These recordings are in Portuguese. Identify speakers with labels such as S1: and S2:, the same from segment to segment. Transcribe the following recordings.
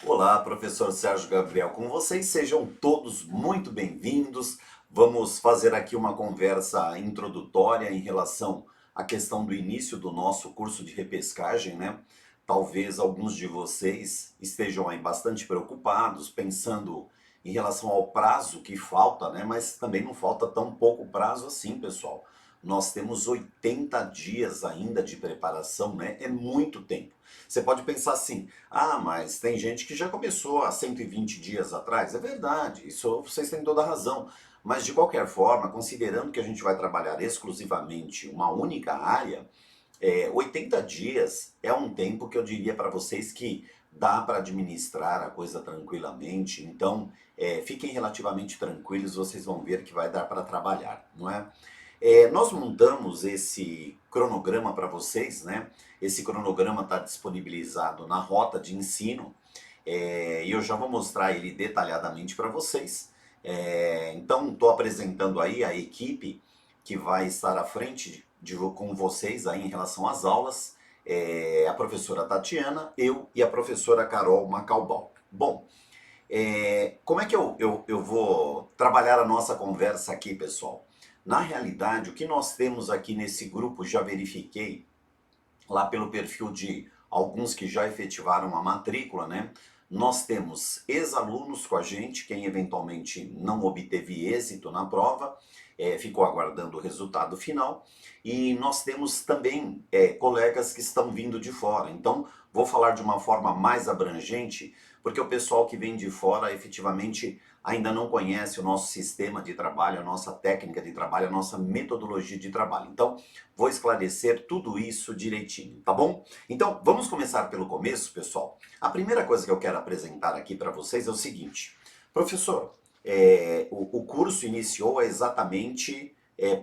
S1: Olá, professor Sérgio Gabriel, com vocês sejam todos muito bem-vindos. Vamos fazer aqui uma conversa introdutória em relação à questão do início do nosso curso de repescagem, né? Talvez alguns de vocês estejam aí bastante preocupados, pensando em relação ao prazo que falta, né? Mas também não falta tão pouco prazo assim, pessoal. Nós temos 80 dias ainda de preparação, né? É muito tempo. Você pode pensar assim: ah, mas tem gente que já começou há 120 dias atrás. É verdade, isso vocês têm toda a razão. Mas de qualquer forma, considerando que a gente vai trabalhar exclusivamente uma única área, 80 dias é um tempo que eu diria para vocês que dá para administrar a coisa tranquilamente. Então, fiquem relativamente tranquilos, vocês vão ver que vai dar para trabalhar, não é? Nós montamos esse cronograma para vocês, né? Esse cronograma está disponibilizado na rota de ensino e eu já vou mostrar ele detalhadamente para vocês. Então, estou apresentando aí a equipe que vai estar à frente com vocês aí em relação às aulas. A professora Tatiana, eu e a professora Carol Macalbal. Bom, como é que eu vou trabalhar a nossa conversa aqui, pessoal? Na realidade, o que nós temos aqui nesse grupo, já verifiquei lá pelo perfil de alguns que já efetivaram a matrícula, né? Nós temos ex-alunos com a gente, quem eventualmente não obteve êxito na prova, ficou aguardando o resultado final, e nós temos também colegas que estão vindo de fora. Então, vou falar de uma forma mais abrangente, porque o pessoal que vem de fora efetivamente ainda não conhece o nosso sistema de trabalho, a nossa técnica de trabalho, a nossa metodologia de trabalho. Então, vou esclarecer tudo isso direitinho, tá bom? Então, vamos começar pelo começo, pessoal. A primeira coisa que eu quero apresentar aqui para vocês é o seguinte: professor, o curso iniciou exatamente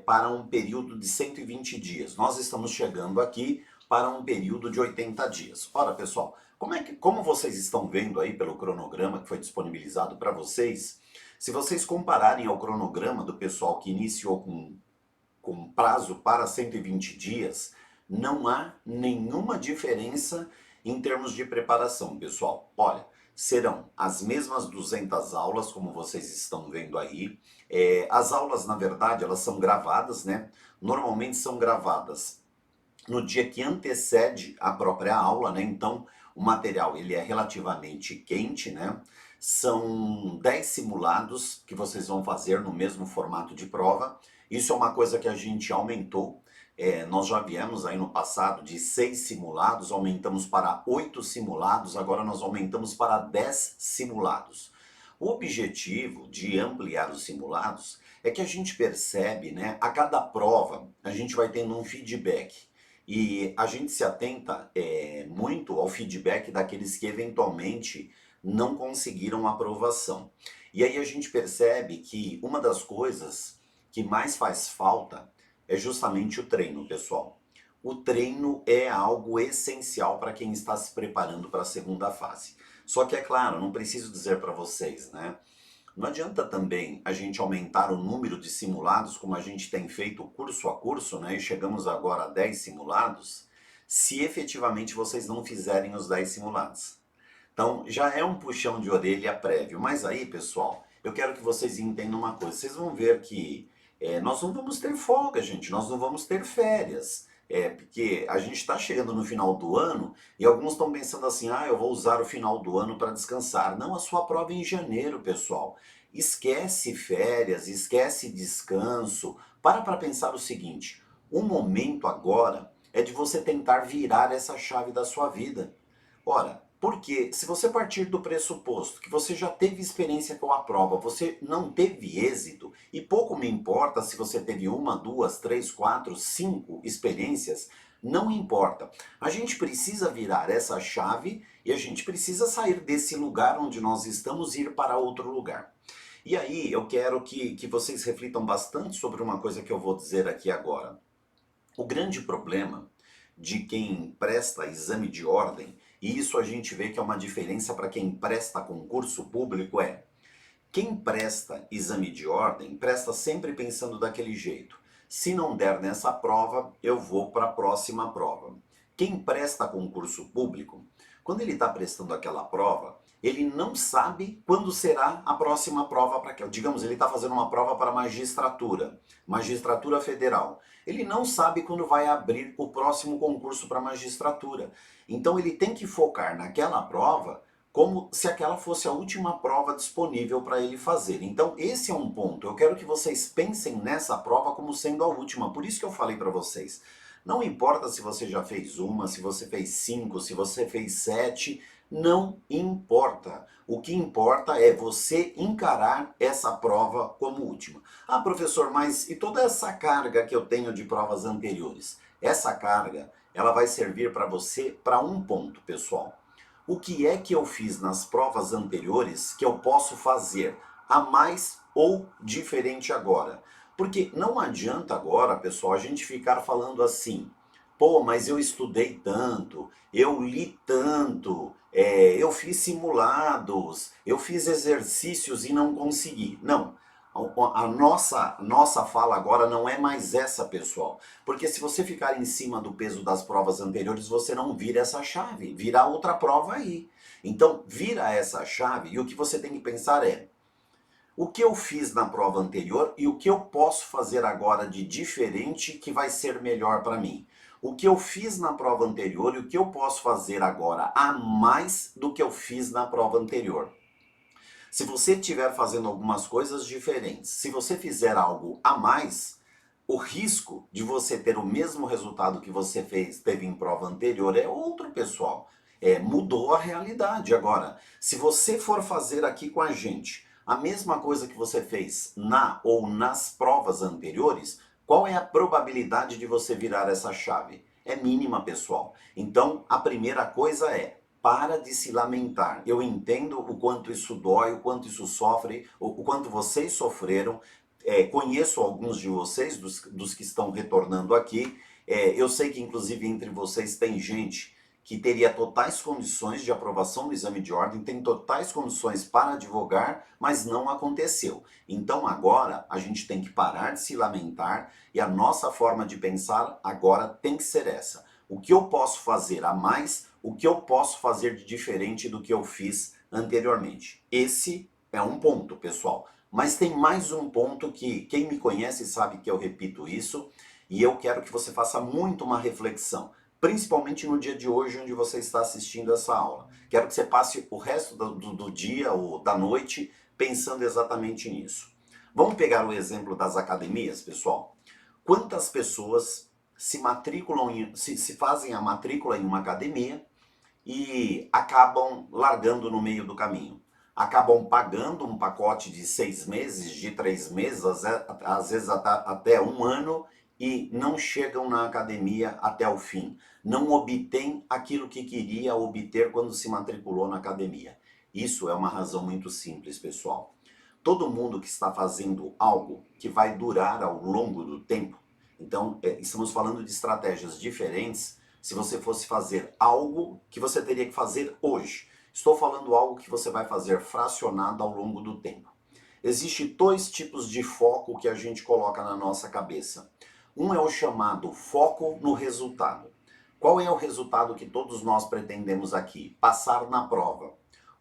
S1: para um período de 120 dias. Nós estamos chegando aqui para um período de 80 dias. Ora, pessoal, como vocês estão vendo aí pelo cronograma que foi disponibilizado para vocês, se vocês compararem ao cronograma do pessoal que iniciou com prazo para 120 dias, não há nenhuma diferença em termos de preparação, pessoal. Olha, serão as mesmas 200 aulas, como vocês estão vendo aí. As aulas, na verdade, elas são gravadas, né? Normalmente são gravadas no dia que antecede a própria aula, né? Então, o material ele é relativamente quente, né? São 10 simulados que vocês vão fazer no mesmo formato de prova. Isso é uma coisa que a gente aumentou. Nós já viemos aí no passado de 6 simulados, aumentamos para 8 simulados, agora nós aumentamos para 10 simulados. O objetivo de ampliar os simulados é que a gente percebe, né, a cada prova a gente vai tendo um feedback. E a gente se atenta muito ao feedback daqueles que eventualmente não conseguiram aprovação. E aí a gente percebe que uma das coisas que mais faz falta é justamente o treino, pessoal. O treino é algo essencial para quem está se preparando para a segunda fase. Só que é claro, não preciso dizer para vocês, né? Não adianta também a gente aumentar o número de simulados, como a gente tem feito curso a curso, né? E chegamos agora a 10 simulados, se efetivamente vocês não fizerem os 10 simulados. Então, já é um puxão de orelha prévio. Mas aí, pessoal, eu quero que vocês entendam uma coisa. Vocês vão ver que nós não vamos ter folga, gente. Nós não vamos ter férias. Porque a gente está chegando no final do ano e alguns estão pensando assim: ah, eu vou usar o final do ano para descansar. Não, a sua prova é em janeiro, pessoal. Esquece férias, esquece descanso. Para pensar o seguinte: o momento agora é de você tentar virar essa chave da sua vida. Ora, porque se você partir do pressuposto que você já teve experiência com a prova, você não teve êxito, e pouco me importa se você teve uma, duas, três, quatro, cinco experiências, não importa. A gente precisa virar essa chave e a gente precisa sair desse lugar onde nós estamos e ir para outro lugar. E aí eu quero que vocês reflitam bastante sobre uma coisa que eu vou dizer aqui agora. O grande problema de quem presta exame de ordem, e isso a gente vê que é uma diferença para quem presta concurso público, é quem presta exame de ordem presta sempre pensando daquele jeito: se não der nessa prova, eu vou para a próxima prova. Quem presta concurso público Quando ele está prestando aquela prova, ele não sabe quando será a próxima prova para aquela. Digamos, ele está fazendo uma prova para magistratura, magistratura federal. Ele não sabe quando vai abrir o próximo concurso para magistratura. Então ele tem que focar naquela prova como se aquela fosse a última prova disponível para ele fazer. Então esse é um ponto. Eu quero que vocês pensem nessa prova como sendo a última. Por isso que eu falei para vocês. Não importa se você já fez uma, se você fez 5, se você fez 7, não importa. O que importa é você encarar essa prova como última. Ah, professor, mas e toda essa carga que eu tenho de provas anteriores? Essa carga, ela vai servir para você para um ponto, pessoal. O que é que eu fiz nas provas anteriores que eu posso fazer a mais ou diferente agora? Porque não adianta agora, pessoal, a gente ficar falando assim, pô, mas eu estudei tanto, eu li tanto, eu fiz simulados, eu fiz exercícios e não consegui. Não, a nossa fala agora não é mais essa, pessoal. Porque se você ficar em cima do peso das provas anteriores, você não vira essa chave, vira outra prova aí. Então, vira essa chave e o que você tem que pensar é, o que eu fiz na prova anterior e o que eu posso fazer agora de diferente que vai ser melhor para mim. O que eu fiz na prova anterior e o que eu posso fazer agora a mais do que eu fiz na prova anterior. Se você estiver fazendo algumas coisas diferentes, se você fizer algo a mais, o risco de você ter o mesmo resultado que você teve em prova anterior é outro, pessoal. Mudou a realidade. Agora, se você for fazer aqui com a gente a mesma coisa que você fez na ou nas provas anteriores, qual é a probabilidade de você virar essa chave? É mínima, pessoal. Então, a primeira coisa é, para de se lamentar. Eu entendo o quanto isso dói, o quanto isso sofre, o quanto vocês sofreram. Conheço alguns de vocês, dos que estão retornando aqui. Eu sei que, inclusive, entre vocês tem gente que teria totais condições de aprovação do exame de ordem, tem totais condições para advogar, mas não aconteceu. Então agora a gente tem que parar de se lamentar e a nossa forma de pensar agora tem que ser essa. O que eu posso fazer a mais, o que eu posso fazer de diferente do que eu fiz anteriormente. Esse é um ponto, pessoal. Mas tem mais um ponto que quem me conhece sabe que eu repito isso e eu quero que você faça muito uma reflexão. Principalmente no dia de hoje, onde você está assistindo essa aula. Quero que você passe o resto do dia ou da noite pensando exatamente nisso. Vamos pegar o exemplo das academias, pessoal? Quantas pessoas se matriculam, se fazem a matrícula em uma academia e acabam largando no meio do caminho? Acabam pagando um pacote de 6 meses, de 3 meses, às vezes até um ano, e não chegam na academia até o fim. Não obtém aquilo que queria obter quando se matriculou na academia. Isso é uma razão muito simples, pessoal. Todo mundo que está fazendo algo que vai durar ao longo do tempo, então estamos falando de estratégias diferentes. Se você fosse fazer algo que você teria que fazer hoje, estou falando algo que você vai fazer fracionado ao longo do tempo. Existem dois tipos de foco que a gente coloca na nossa cabeça. Um é o chamado foco no resultado. Qual é o resultado que todos nós pretendemos aqui? Passar na prova.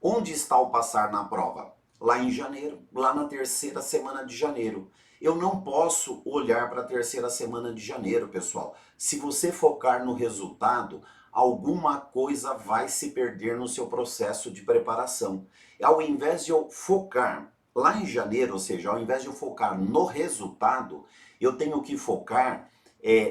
S1: Onde está o passar na prova? Lá em janeiro, lá na terceira semana de janeiro. Eu não posso olhar para a terceira semana de janeiro, pessoal. Se você focar no resultado, alguma coisa vai se perder no seu processo de preparação. Ao invés de eu focar lá em janeiro, ou seja, ao invés de eu focar no resultado, eu tenho que focar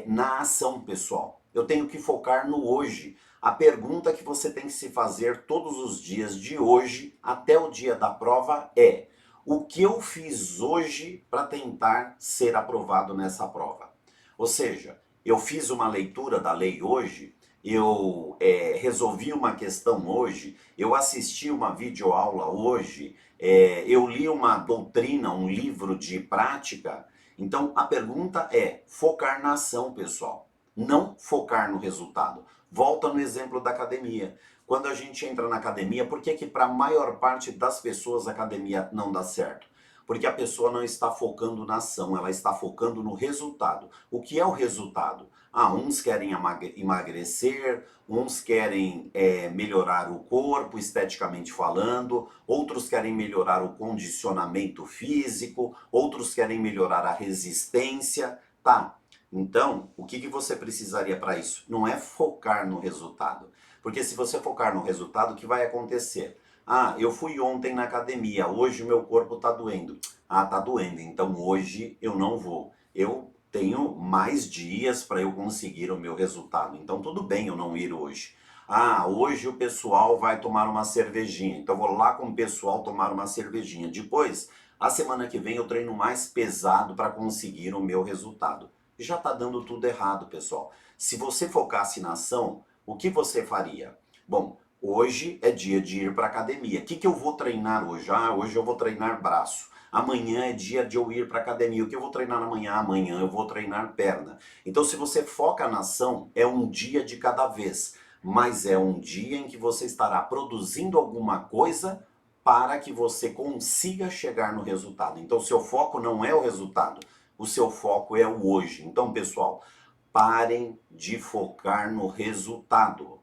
S1: na ação, pessoal. Eu tenho que focar no hoje. A pergunta que você tem que se fazer todos os dias de hoje até o dia da prova é: o que eu fiz hoje para tentar ser aprovado nessa prova? Ou seja, eu fiz uma leitura da lei hoje, eu resolvi uma questão hoje, eu assisti uma videoaula hoje, eu li uma doutrina, um livro de prática. Então a pergunta é focar na ação, pessoal, não focar no resultado. Volta no exemplo da academia. Quando a gente entra na academia, por que que para a maior parte das pessoas a academia não dá certo? Porque a pessoa não está focando na ação, ela está focando no resultado. O que é o resultado? Ah, uns querem emagrecer, uns querem melhorar o corpo, esteticamente falando, outros querem melhorar o condicionamento físico, outros querem melhorar a resistência. Tá, então, o que você precisaria para isso? Não é focar no resultado. Porque se você focar no resultado, o que vai acontecer? Ah, eu fui ontem na academia, hoje o meu corpo está doendo. Ah, tá doendo, então hoje eu não vou. Eu tenho mais dias para eu conseguir o meu resultado, então tudo bem eu não ir hoje. Ah, hoje o pessoal vai tomar uma cervejinha, então eu vou lá com o pessoal tomar uma cervejinha. Depois, a semana que vem eu treino mais pesado para conseguir o meu resultado. Já está dando tudo errado, pessoal. Se você focasse na ação, o que você faria? Bom, hoje é dia de ir para academia. O que eu vou treinar hoje? Ah, hoje eu vou treinar braço. Amanhã é dia de eu ir para academia. O que eu vou treinar amanhã? Amanhã eu vou treinar perna. Então, se você foca na ação, é um dia de cada vez. Mas é um dia em que você estará produzindo alguma coisa para que você consiga chegar no resultado. Então, seu foco não é o resultado, o seu foco é o hoje. Então, pessoal, parem de focar no resultado.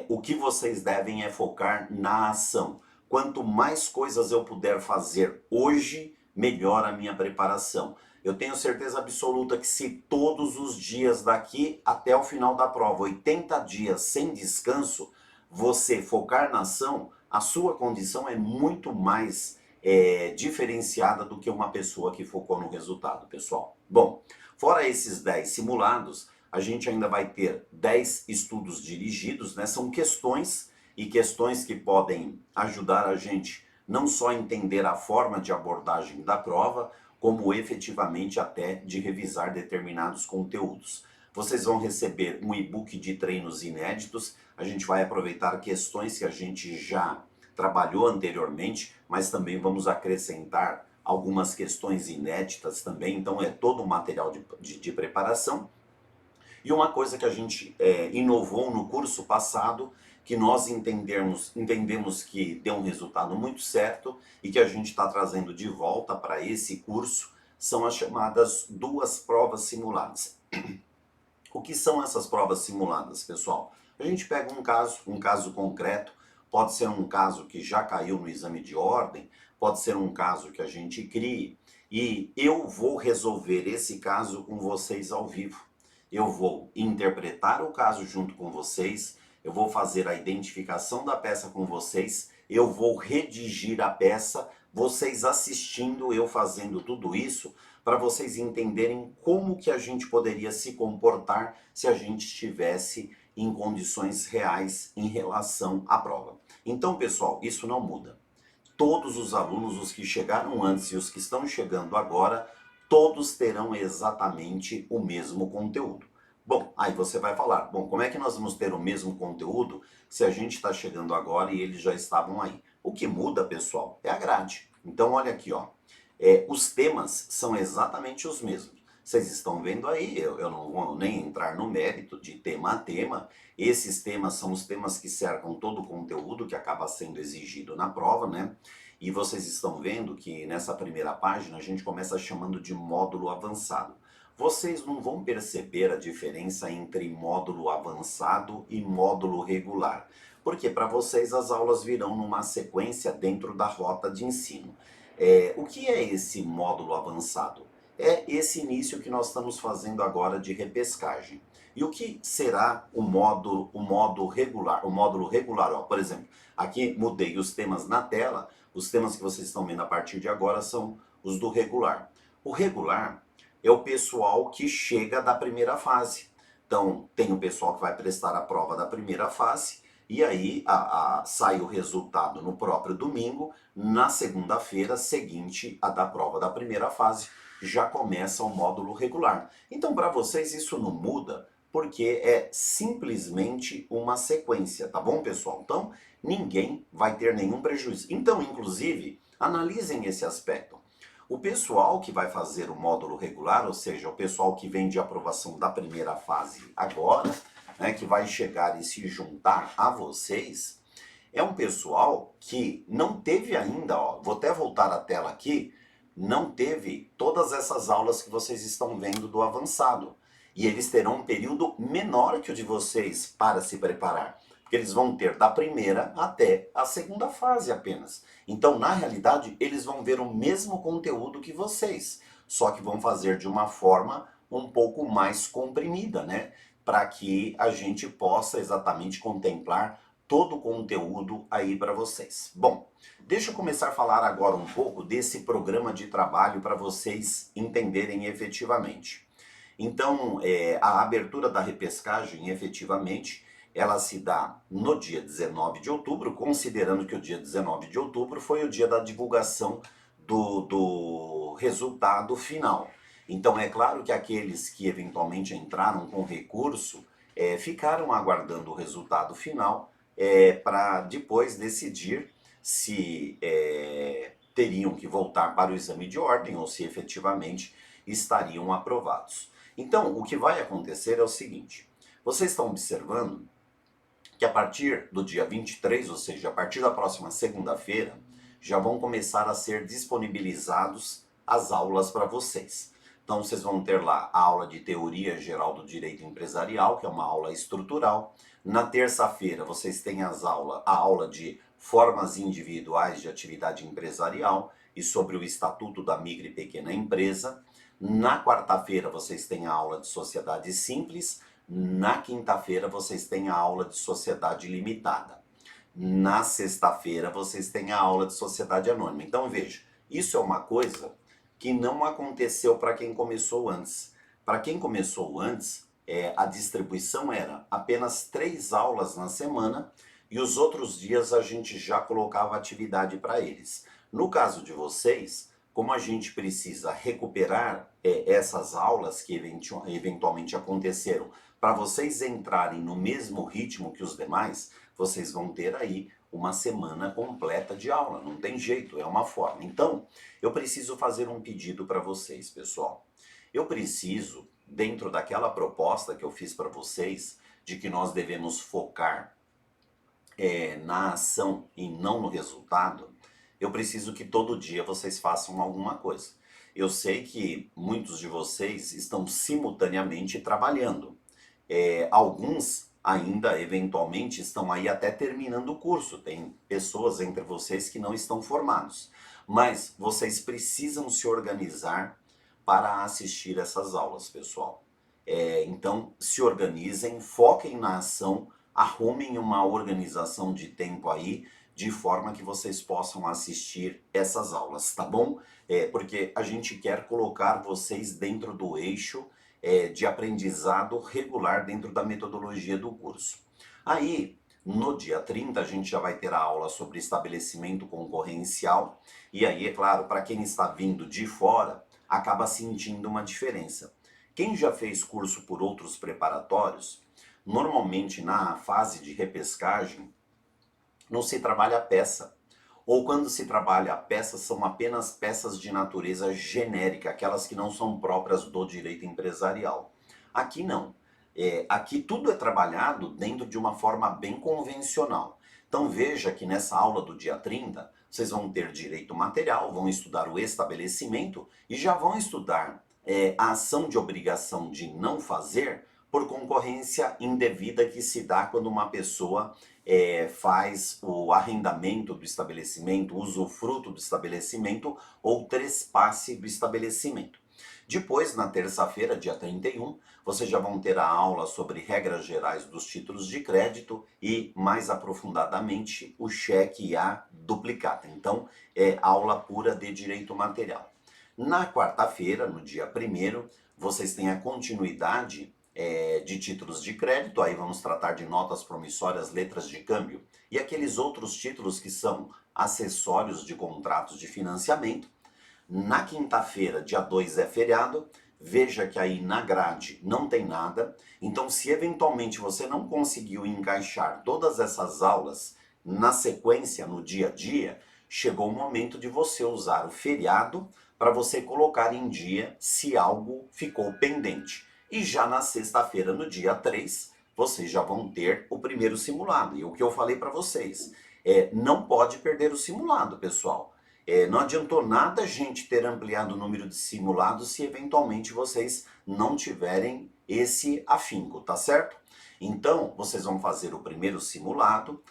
S1: O que vocês devem é focar na ação. Quanto mais coisas eu puder fazer hoje, melhor a minha preparação. Eu tenho certeza absoluta que se todos os dias daqui até o final da prova, 80 dias sem descanso, você focar na ação, a sua condição é muito mais diferenciada do que uma pessoa que focou no resultado, pessoal. Bom, fora esses 10 simulados, a gente ainda vai ter 10 estudos dirigidos, né? São questões e questões que podem ajudar a gente não só a entender a forma de abordagem da prova, como efetivamente até de revisar determinados conteúdos. Vocês vão receber um e-book de treinos inéditos, a gente vai aproveitar questões que a gente já trabalhou anteriormente, mas também vamos acrescentar algumas questões inéditas também, então é todo um material de preparação. E uma coisa que a gente inovou no curso passado, que nós entendemos que deu um resultado muito certo e que a gente está trazendo de volta para esse curso, são as chamadas duas provas simuladas. O que são essas provas simuladas, pessoal? A gente pega um caso concreto, pode ser um caso que já caiu no exame de ordem, pode ser um caso que a gente crie, e eu vou resolver esse caso com vocês ao vivo. Eu vou interpretar o caso junto com vocês, eu vou fazer a identificação da peça com vocês, eu vou redigir a peça, vocês assistindo eu fazendo tudo isso, para vocês entenderem como que a gente poderia se comportar se a gente estivesse em condições reais em relação à prova. Então, pessoal, isso não muda. Todos os alunos, os que chegaram antes e os que estão chegando agora, todos terão exatamente o mesmo conteúdo. Bom, aí você vai falar, bom, como é que nós vamos ter o mesmo conteúdo se a gente está chegando agora e eles já estavam aí? O que muda, pessoal, é a grade. Então, olha aqui, ó. Os temas são exatamente os mesmos. Vocês estão vendo aí, eu não vou nem entrar no mérito de tema a tema. Esses temas são os temas que cercam todo o conteúdo que acaba sendo exigido na prova, né? E vocês estão vendo que nessa primeira página a gente começa chamando de módulo avançado. Vocês não vão perceber a diferença entre módulo avançado e módulo regular, porque para vocês as aulas virão numa sequência dentro da rota de ensino. O que é esse módulo avançado? É esse início que nós estamos fazendo agora de repescagem. E o que será o módulo regular? O módulo regular, ó, por exemplo, aqui mudei os temas na tela, os temas que vocês estão vendo a partir de agora são os do regular. O regular é o pessoal que chega da primeira fase. Então, tem o pessoal que vai prestar a prova da primeira fase, e aí sai o resultado no próprio domingo, na segunda-feira seguinte a da prova da primeira fase, já começa o módulo regular. Então, para vocês isso não muda, porque é simplesmente uma sequência, tá bom, pessoal? Então, ninguém vai ter nenhum prejuízo. Então, inclusive, analisem esse aspecto. O pessoal que vai fazer o módulo regular, ou seja, o pessoal que vem de aprovação da primeira fase agora, né, que vai chegar e se juntar a vocês, é um pessoal que não teve ainda, ó, vou até voltar a tela aqui, não teve todas essas aulas que vocês estão vendo do avançado. E eles terão um período menor que o de vocês para se preparar. Porque eles vão ter da primeira até a segunda fase apenas. Então, na realidade, eles vão ver o mesmo conteúdo que vocês, só que vão fazer de uma forma um pouco mais comprimida, né? Para que a gente possa exatamente contemplar todo o conteúdo aí para vocês. Bom, deixa eu começar a falar agora um pouco desse programa de trabalho para vocês entenderem efetivamente. Então, a abertura da repescagem, efetivamente, ela se dá no dia 19 de outubro, considerando que o dia 19 de outubro foi o dia da divulgação do resultado final. Então, é claro que aqueles que eventualmente entraram com recurso ficaram aguardando o resultado final para depois decidir se teriam que voltar para o exame de ordem ou se efetivamente estariam aprovados. Então, o que vai acontecer é o seguinte: vocês estão observando que a partir do dia 23, ou seja, a partir da próxima segunda-feira, já vão começar a ser disponibilizados as aulas para vocês. Então, vocês vão ter lá a aula de Teoria Geral do Direito Empresarial, que é uma aula estrutural. Na terça-feira, vocês têm a aula de Formas Individuais de Atividade Empresarial e sobre o Estatuto da Micro e Pequena Empresa. Na quarta-feira, vocês têm a aula de Sociedade Simples. Na quinta-feira, vocês têm a aula de Sociedade Limitada. Na sexta-feira, vocês têm a aula de Sociedade Anônima. Então, veja, isso é uma coisa que não aconteceu para quem começou antes. Para quem começou antes, a distribuição era apenas 3 aulas na semana e os outros dias a gente já colocava atividade para eles. No caso de vocês, como a gente precisa recuperar essas aulas que eventualmente aconteceram, para vocês entrarem no mesmo ritmo que os demais, vocês vão ter aí uma semana completa de aula, não tem jeito, é uma forma. Então, eu preciso fazer um pedido para vocês, pessoal. Eu preciso, dentro daquela proposta que eu fiz para vocês, de que nós devemos focar na ação e não no resultado, eu preciso que todo dia vocês façam alguma coisa. Eu sei que muitos de vocês estão simultaneamente trabalhando. Alguns ainda eventualmente estão aí até terminando o curso. Tem pessoas entre vocês que não estão formados. Mas vocês precisam se organizar para assistir essas aulas, pessoal. Então, se organizem, foquem na ação, arrumem uma organização de tempo aí, de forma que vocês possam assistir essas aulas, tá bom? Porque a gente quer colocar vocês dentro do eixo de aprendizado regular dentro da metodologia do curso. Aí, no dia 30, a gente já vai ter a aula sobre estabelecimento concorrencial, e aí, é claro, para quem está vindo de fora, acaba sentindo uma diferença. Quem já fez curso por outros preparatórios, normalmente na fase de repescagem, não se trabalha a peça. Ou quando se trabalha a peça, são apenas peças de natureza genérica, aquelas que não são próprias do direito empresarial. Aqui não. Aqui tudo é trabalhado dentro de uma forma bem convencional. Então veja que nessa aula do dia 30, vocês vão ter direito material, vão estudar o estabelecimento e já vão estudar a ação de obrigação de não fazer por concorrência indevida que se dá quando uma pessoa faz o arrendamento do estabelecimento, usufruto do estabelecimento ou trespasse do estabelecimento. Depois, na terça-feira, dia 31, vocês já vão ter a aula sobre regras gerais dos títulos de crédito e, mais aprofundadamente, o cheque e a duplicata. Então, é aula pura de direito material. Na quarta-feira, no dia 1º, vocês têm a continuidade de títulos de crédito, aí vamos tratar de notas promissórias, letras de câmbio e aqueles outros títulos que são acessórios de contratos de financiamento. Na quinta-feira, dia 2 é feriado, veja que aí na grade não tem nada, então se eventualmente você não conseguiu encaixar todas essas aulas na sequência, no dia a dia, chegou o momento de você usar o feriado para você colocar em dia se algo ficou pendente. E já na sexta-feira, no dia 3, vocês já vão ter o primeiro simulado. E o que eu falei para vocês, não pode perder o simulado, pessoal. Não adiantou nada a gente ter ampliado o número de simulados se eventualmente vocês não tiverem esse afinco, tá certo? Então, vocês vão fazer o primeiro simulado,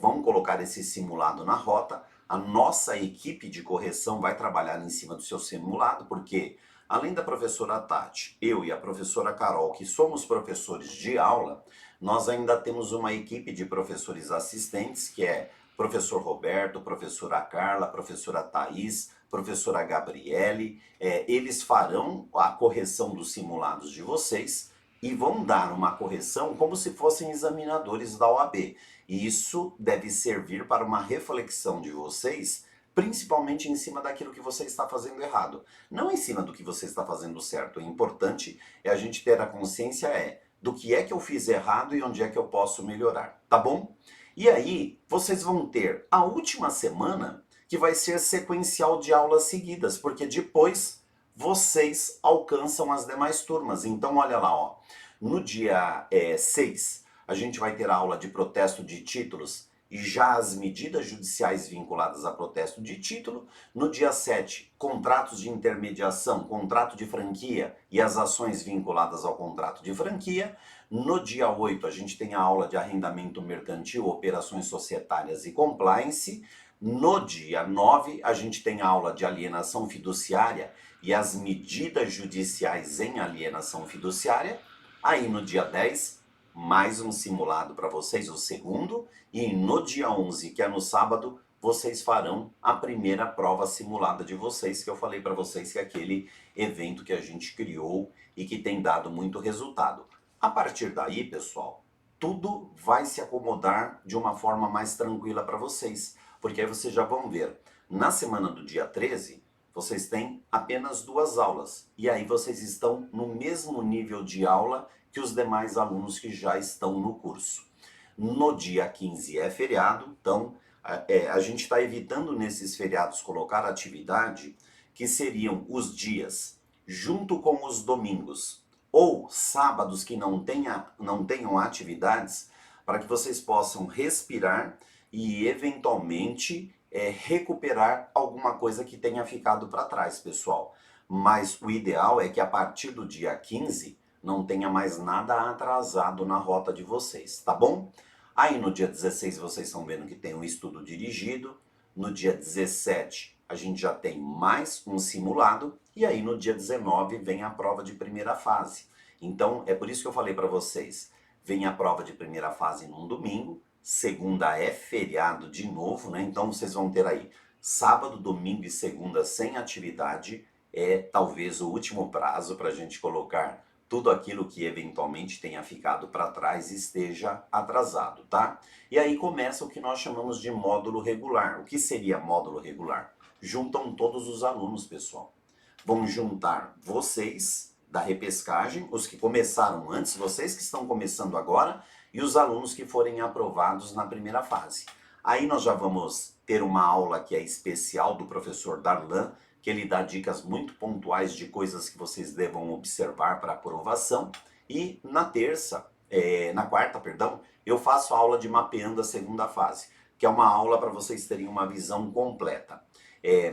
S1: vão colocar esse simulado na rota. A nossa equipe de correção vai trabalhar em cima do seu simulado, porque além da professora Tati, eu e a professora Carol, que somos professores de aula, nós ainda temos uma equipe de professores assistentes, que é professor Roberto, professora Carla, professora Thaís, professora Gabriele. Eles farão a correção dos simulados de vocês e vão dar uma correção como se fossem examinadores da OAB. E isso deve servir para uma reflexão de vocês, principalmente em cima daquilo que você está fazendo errado. Não em cima do que você está fazendo certo. O importante é a gente ter a consciência do que é que eu fiz errado e onde é que eu posso melhorar, tá bom? E aí, vocês vão ter a última semana, que vai ser sequencial de aulas seguidas, porque depois vocês alcançam as demais turmas. Então, olha lá, ó. No dia 6, a gente vai ter a aula de protesto de títulos e já as medidas judiciais vinculadas a protesto de título. No dia 7, contratos de intermediação, contrato de franquia e as ações vinculadas ao contrato de franquia. No dia 8, a gente tem a aula de arrendamento mercantil, operações societárias e compliance. No dia 9, a gente tem a aula de alienação fiduciária e as medidas judiciais em alienação fiduciária. Aí no dia 10, mais um simulado para vocês, o segundo. E no dia 11, que é no sábado, vocês farão a primeira prova simulada de vocês, que eu falei para vocês que é aquele evento que a gente criou e que tem dado muito resultado. A partir daí, pessoal, tudo vai se acomodar de uma forma mais tranquila para vocês, porque aí vocês já vão ver. Na semana do dia 13, vocês têm apenas 2 aulas, e aí vocês estão no mesmo nível de aula que os demais alunos que já estão no curso. No dia 15 é feriado, então a gente está evitando nesses feriados colocar atividade que seriam os dias junto com os domingos ou sábados que não tenham atividades, para que vocês possam respirar e eventualmente recuperar alguma coisa que tenha ficado para trás, pessoal. Mas o ideal é que a partir do dia 15 não tenha mais nada atrasado na rota de vocês, tá bom? Aí no dia 16 vocês estão vendo que tem um estudo dirigido, no dia 17 a gente já tem mais um simulado, e aí no dia 19 vem a prova de primeira fase. Então é por isso que eu falei para vocês, vem a prova de primeira fase num domingo, segunda é feriado de novo, né? Então vocês vão ter aí sábado, domingo e segunda sem atividade, talvez o último prazo para a gente colocar tudo aquilo que eventualmente tenha ficado para trás esteja atrasado, tá? E aí começa o que nós chamamos de módulo regular. O que seria módulo regular? Juntam todos os alunos, pessoal. Vão juntar vocês da repescagem, os que começaram antes, vocês que estão começando agora, e os alunos que forem aprovados na primeira fase. Aí nós já vamos ter uma aula que é especial do professor Darlan, que ele dá dicas muito pontuais de coisas que vocês devam observar para aprovação. E na quarta, eu faço a aula de mapeando a segunda fase, que é uma aula para vocês terem uma visão completa.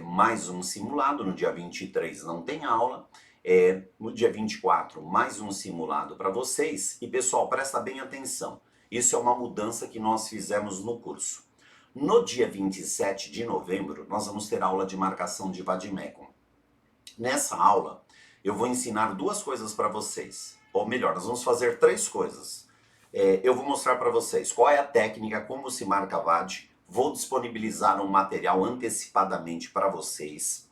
S1: Mais um simulado, no dia 23 não tem aula, no dia 24 mais um simulado para vocês. E pessoal, presta bem atenção, isso é uma mudança que nós fizemos no curso. No dia 27 de novembro, nós vamos ter aula de marcação de vade-mecum. Nessa aula, eu vou ensinar 2 coisas para vocês. Ou melhor, nós vamos fazer 3 coisas. Eu vou mostrar para vocês qual é a técnica, como se marca VAD. Vou disponibilizar um material antecipadamente para vocês.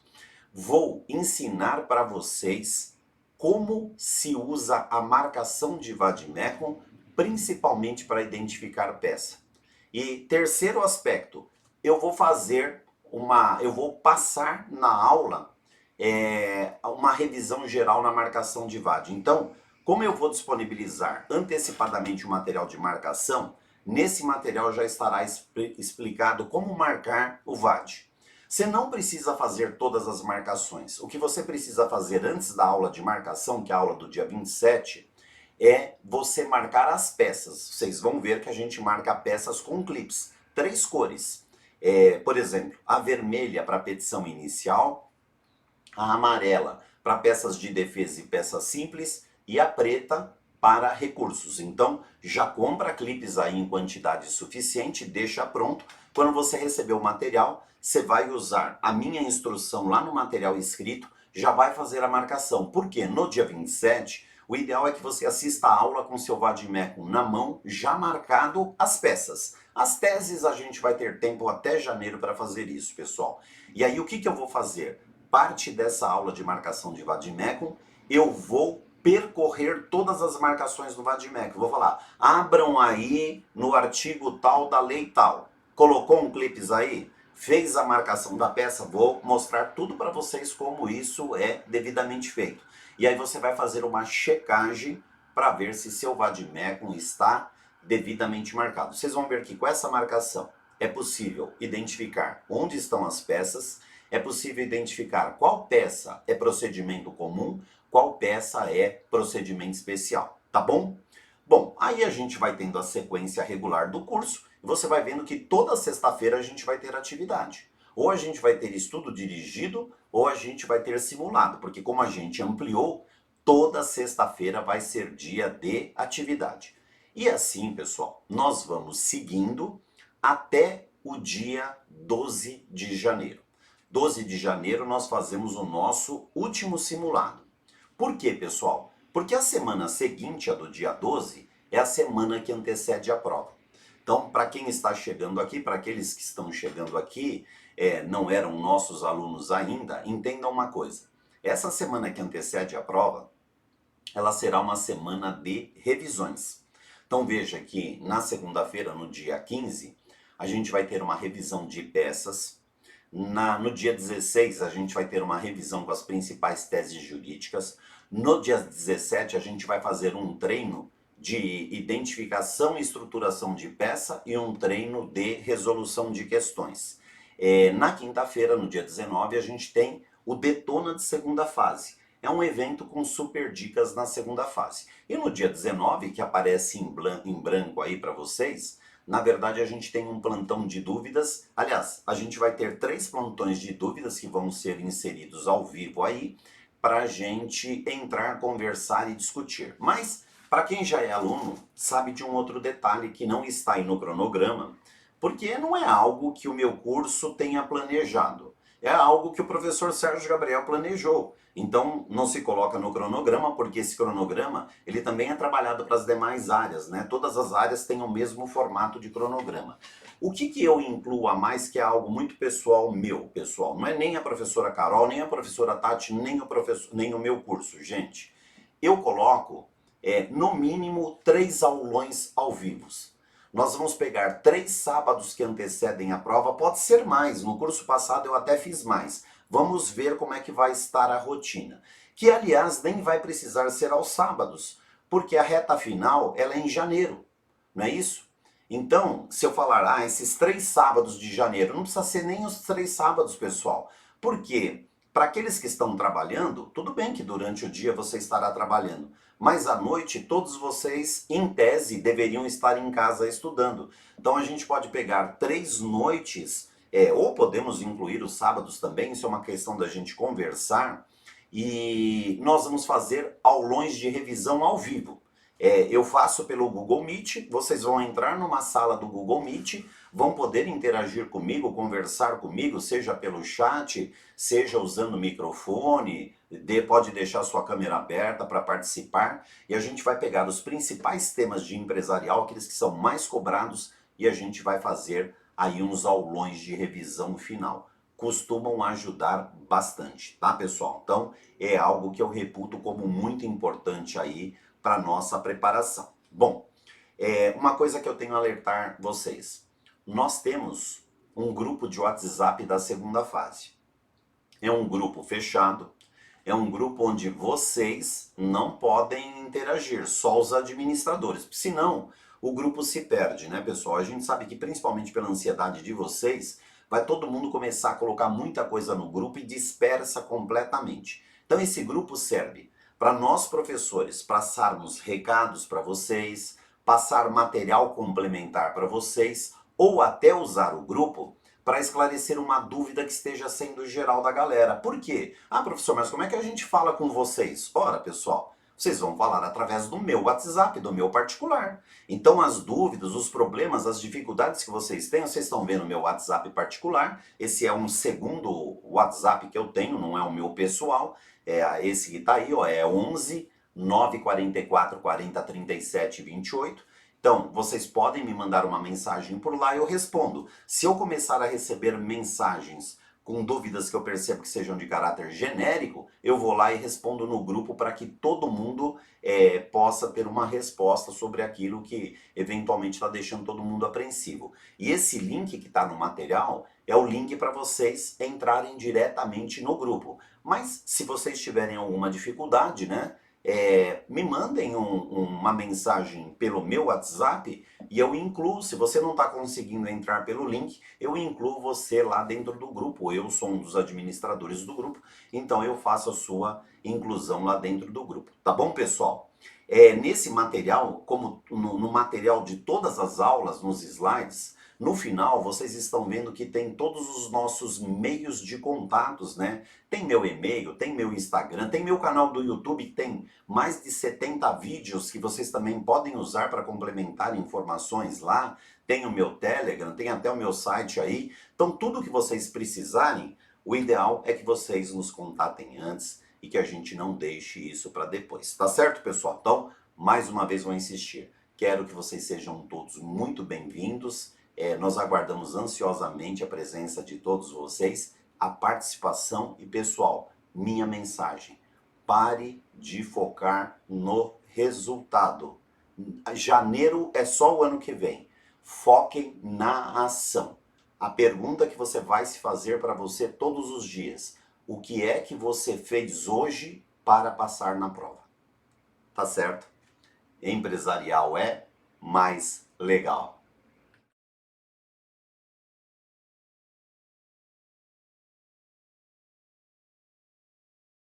S1: Vou ensinar para vocês como se usa a marcação de vade-mecum, principalmente para identificar peça. E terceiro aspecto, eu vou passar na aula uma revisão geral na marcação de VAD. Então, como eu vou disponibilizar antecipadamente o material de marcação, nesse material já estará explicado como marcar o VAD. Você não precisa fazer todas as marcações. O que você precisa fazer antes da aula de marcação, que é a aula do dia 27, é você marcar as peças. Vocês vão ver que a gente marca peças com clips, 3 cores. Por exemplo, a vermelha para petição inicial, a amarela para peças de defesa e peças simples e a preta para recursos. Então, já compra clipes aí em quantidade suficiente, deixa pronto. Quando você receber o material, você vai usar a minha instrução lá no material escrito, já vai fazer a marcação. Porque no dia 27, o ideal é que você assista a aula com seu vade-mecum na mão, já marcado as peças. As teses a gente vai ter tempo até janeiro para fazer isso, pessoal. E aí o que eu vou fazer? Parte dessa aula de marcação de vade-mecum, eu vou percorrer todas as marcações do vade-mecum. Vou falar, abram aí no artigo tal da lei tal. Colocou um clipes aí? Fez a marcação da peça? Vou mostrar tudo para vocês como isso é devidamente feito. E aí você vai fazer uma checagem para ver se seu vade-mecum está devidamente marcado. Vocês vão ver que com essa marcação é possível identificar onde estão as peças, é possível identificar qual peça é procedimento comum, qual peça é procedimento especial, tá bom? Bom, aí a gente vai tendo a sequência regular do curso e você vai vendo que toda sexta-feira a gente vai ter atividade. Ou a gente vai ter estudo dirigido, ou a gente vai ter simulado, porque como a gente ampliou, toda sexta-feira vai ser dia de atividade. E assim, pessoal, nós vamos seguindo até o dia 12 de janeiro. 12 de janeiro nós fazemos o nosso último simulado. Por quê, pessoal? Porque a semana seguinte, a do dia 12, é a semana que antecede a prova. Então, para quem está chegando aqui, para aqueles que estão chegando aqui, não eram nossos alunos ainda, entendam uma coisa. Essa semana que antecede a prova, ela será uma semana de revisões. Então veja que na segunda-feira, no dia 15, a gente vai ter uma revisão de peças. No dia 16, a gente vai ter uma revisão com as principais teses jurídicas. No dia 17, a gente vai fazer um treino de identificação e estruturação de peça e um treino de resolução de questões. Na quinta-feira, no dia 19, a gente tem o Detona de segunda fase. É um evento com super dicas na segunda fase. E no dia 19, que aparece em branco aí para vocês, na verdade, a gente tem um plantão de dúvidas. Aliás, a gente vai ter 3 plantões de dúvidas que vão ser inseridos ao vivo aí, para a gente entrar, conversar e discutir. Mas, para quem já é aluno, sabe de um outro detalhe que não está aí no cronograma, porque não é algo que o meu curso tenha planejado. É algo que o professor Sérgio Gabriel planejou. Então, não se coloca no cronograma, porque esse cronograma, ele também é trabalhado para as demais áreas, né? Todas as áreas têm o mesmo formato de cronograma. O que eu incluo a mais, que é algo muito pessoal meu, pessoal? Não é nem a professora Carol, nem a professora Tati, nem o meu curso, gente. Eu coloco, no mínimo, 3 aulões ao vivo. Nós vamos pegar 3 sábados que antecedem a prova, pode ser mais, no curso passado eu até fiz mais. Vamos ver como é que vai estar a rotina. Que, aliás, nem vai precisar ser aos sábados, porque a reta final ela é em janeiro, não é isso? Então, se eu falar, esses 3 sábados de janeiro, não precisa ser nem os 3 sábados, pessoal. Por quê? Para aqueles que estão trabalhando, tudo bem que durante o dia você estará trabalhando, mas à noite todos vocês, em tese, deveriam estar em casa estudando. Então a gente pode pegar 3 noites, ou podemos incluir os sábados também, isso é uma questão da gente conversar, e nós vamos fazer aulões de revisão ao vivo. Eu faço pelo Google Meet, vocês vão entrar numa sala do Google Meet, vão poder interagir comigo, conversar comigo, seja pelo chat, seja usando o microfone, pode deixar sua câmera aberta para participar, e a gente vai pegar os principais temas de empresarial, aqueles que são mais cobrados, e a gente vai fazer aí uns aulões de revisão final. Costumam ajudar bastante, tá, pessoal? Então, é algo que eu reputo como muito importante aí para nossa preparação. Bom, uma coisa que eu tenho a alertar vocês. Nós temos um grupo de WhatsApp da segunda fase. É um grupo fechado, é um grupo onde vocês não podem interagir, só os administradores. Senão, o grupo se perde, né, pessoal? A gente sabe que, principalmente pela ansiedade de vocês, vai todo mundo começar a colocar muita coisa no grupo e dispersa completamente. Então, esse grupo serve para nós, professores, passarmos recados para vocês, passar material complementar para vocês, ou até usar o grupo para esclarecer uma dúvida que esteja sendo geral da galera. Por quê? Ah, professor, mas como é que a gente fala com vocês? Ora, pessoal, vocês vão falar através do meu WhatsApp, do meu particular. Então, as dúvidas, os problemas, as dificuldades que vocês têm, vocês estão vendo o meu WhatsApp particular. Esse é um segundo WhatsApp que eu tenho, não é o meu pessoal. É esse que está aí, ó, é 11 944 40 37 28. Então, vocês podem me mandar uma mensagem por lá e eu respondo. Se eu começar a receber mensagens com dúvidas que eu percebo que sejam de caráter genérico, eu vou lá e respondo no grupo para que todo mundo possa ter uma resposta sobre aquilo que eventualmente está deixando todo mundo apreensivo. E esse link que está no material é o link para vocês entrarem diretamente no grupo. Mas se vocês tiverem alguma dificuldade, né? Me mandem uma mensagem pelo meu WhatsApp e eu incluo, se você não está conseguindo entrar pelo link, eu incluo você lá dentro do grupo. Eu sou um dos administradores do grupo, então eu faço a sua inclusão lá dentro do grupo. Tá bom, pessoal? Nesse material, como no material de todas as aulas, nos slides, no final vocês estão vendo que tem todos os nossos meios de contatos, né? Tem meu e-mail, tem meu Instagram, tem meu canal do YouTube, tem mais de 70 vídeos que vocês também podem usar para complementar informações lá. Tem o meu Telegram, tem até o meu site aí. Então, tudo que vocês precisarem, o ideal é que vocês nos contatem antes e que a gente não deixe isso para depois. Tá certo, pessoal? Então, mais uma vez vou insistir. Quero que vocês sejam todos muito bem-vindos. Nós aguardamos ansiosamente a presença de todos vocês, a participação e, pessoal, minha mensagem: pare de focar no resultado. Janeiro é só o ano que vem. Foquem na ação. A pergunta que você vai se fazer para você todos os dias: o que é que você fez hoje para passar na prova? Tá certo? Empresarial é mais legal.